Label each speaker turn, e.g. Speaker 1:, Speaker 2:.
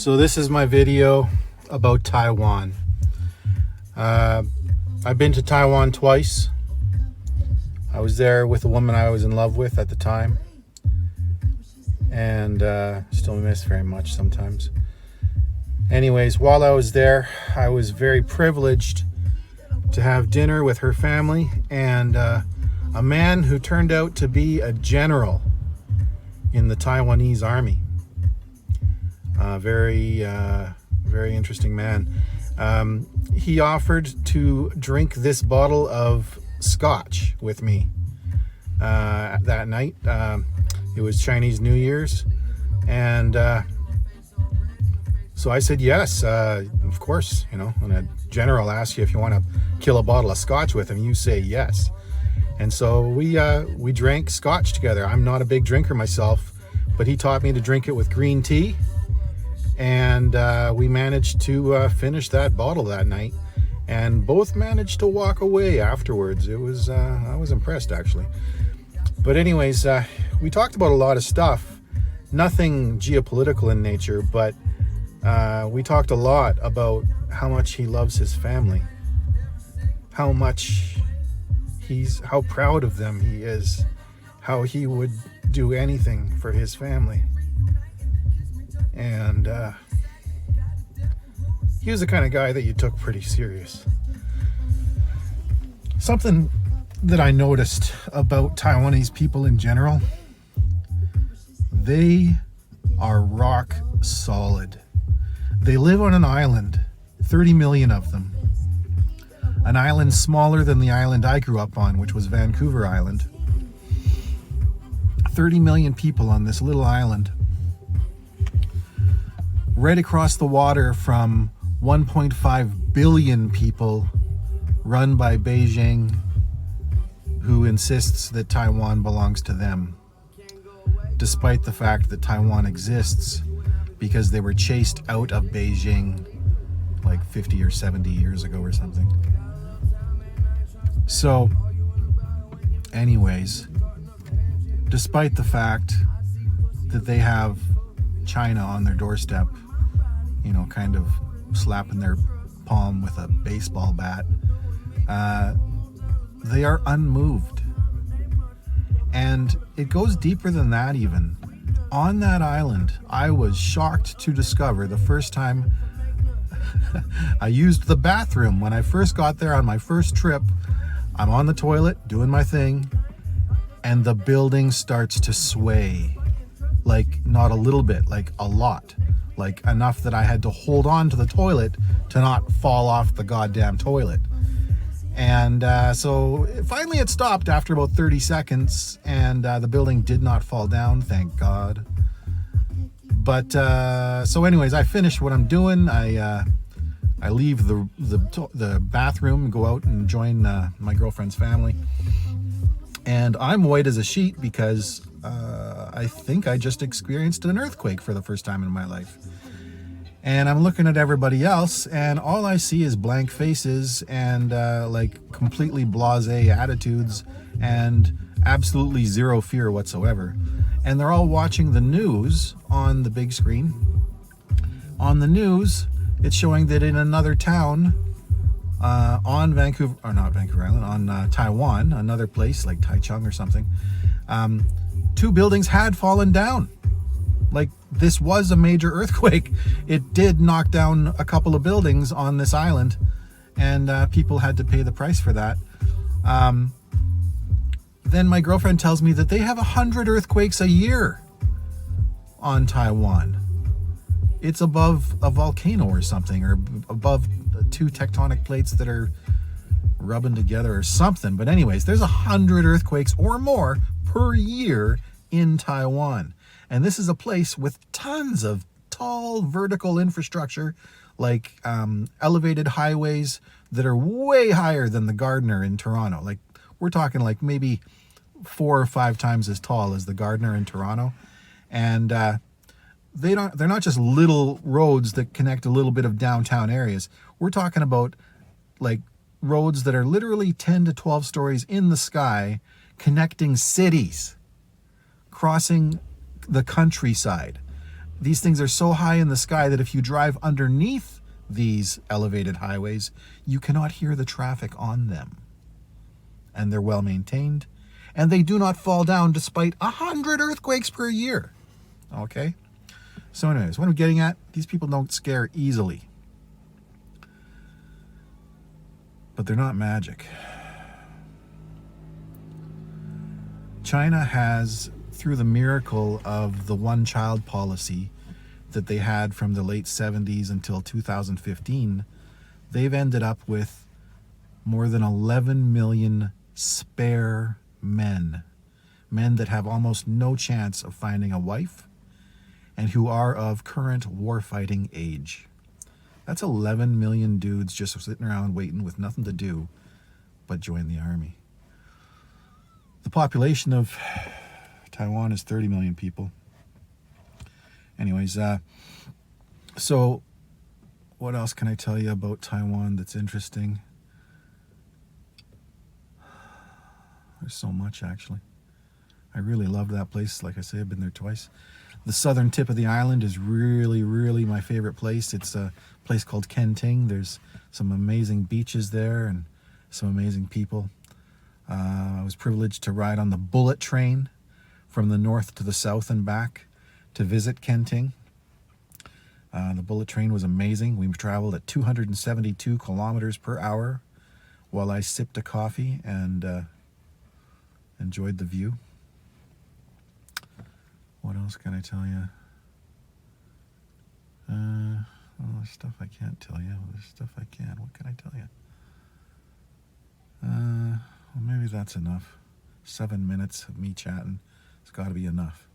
Speaker 1: So this is my video about Taiwan. I've been to Taiwan twice. I was there with a woman I was in love with at the time, and still miss very much sometimes. Anyways, while I was there, I was very privileged to have dinner with her family and a man who turned out to be a general in the Taiwanese army. Very interesting man. He offered to drink this bottle of Scotch with me that night. It was Chinese New Year's, and so I said yes, of course. You know, when a general asks you if you want to kill a bottle of Scotch with him, you say yes. And so we drank Scotch together. I'm not a big drinker myself, but he taught me to drink it with green tea, and we managed to finish that bottle that night, and both managed to walk away afterwards. It was I was impressed, actually. But anyways, we talked about a lot of stuff, nothing geopolitical in nature, but we talked a lot about how much he loves his family, how proud of them he is, how he would do anything for his family. And he was the kind of guy that you took pretty serious. Something that I noticed about Taiwanese people in general, they are rock solid. They live on an island, 30 million of them. An island smaller than the island I grew up on, which was Vancouver Island. 30 million people on this little island. Right across the water from 1.5 billion people run by Beijing, who insists that Taiwan belongs to them, despite the fact that Taiwan exists because they were chased out of Beijing like 50 or 70 years ago or something. So, anyways, despite the fact that they have China on their doorstep, you know, kind of slapping their palm with a baseball bat, they are unmoved. And it goes deeper than that even. On that island, I was shocked to discover the first time I used the bathroom. When I first got there on my first trip, I'm on the toilet doing my thing, and the building starts to sway. Like, not a little bit, like a lot. Like enough that I had to hold on to the toilet to not fall off the goddamn toilet. And so finally it stopped after about 30 seconds, and the building did not fall down, thank God. But so anyways, I finish what I'm doing. I leave the bathroom and go out and join my girlfriend's family. And I'm white as a sheet because I think I just experienced an earthquake for the first time in my life. And I'm looking at everybody else, and all I see is blank faces and like completely blasé attitudes and absolutely zero fear whatsoever. And they're all watching the news on the big screen. On the news, it's showing that in another town on Vancouver, or not Vancouver Island, on Taiwan, another place like Taichung or something, 2 buildings had fallen down. Like, this was a major earthquake. It did knock down a couple of buildings on this island, and people had to pay the price for that. Then my girlfriend tells me that they have 100 earthquakes a year on Taiwan. It's above a volcano or something, or above 2 tectonic plates that are rubbing together or something. But anyways, there's 100 earthquakes or more per year in Taiwan. And this is a place with tons of tall vertical infrastructure, like elevated highways that are way higher than the Gardiner in Toronto. Like, we're talking like maybe 4 or 5 times as tall as the Gardiner in Toronto. And they're not just little roads that connect a little bit of downtown areas. We're talking about like roads that are literally 10 to 12 stories in the sky, connecting cities, crossing the countryside. These things are so high in the sky that if you drive underneath these elevated highways, you cannot hear the traffic on them. And they're well maintained, and they do not fall down despite 100 earthquakes per year. Okay? So anyways, what I'm getting at, these people don't scare easily. But they're not magic. China has, through the miracle of the one-child policy that they had from the late 70s until 2015, they've ended up with more than 11 million spare men that have almost no chance of finding a wife and who are of current war-fighting age. That's 11 million dudes just sitting around waiting with nothing to do but join the army. The population of Taiwan is 30 million people. Anyways, so what else can I tell you about Taiwan that's interesting? There's so much, actually. I really love that place. Like I say, I've been there twice. The southern tip of the island is really, really my favorite place. It's a place called Kenting. There's some amazing beaches there and some amazing people. I was privileged to ride on the bullet train from the north to the south and back to visit Kenting. The bullet train was amazing. We traveled at 272 kilometers per hour while I sipped a coffee and enjoyed the view. What else can I tell you? There's stuff I can't tell you. There's stuff I can. What can I tell you? Well, maybe that's enough. 7 minutes of me chatting. It's got to be enough.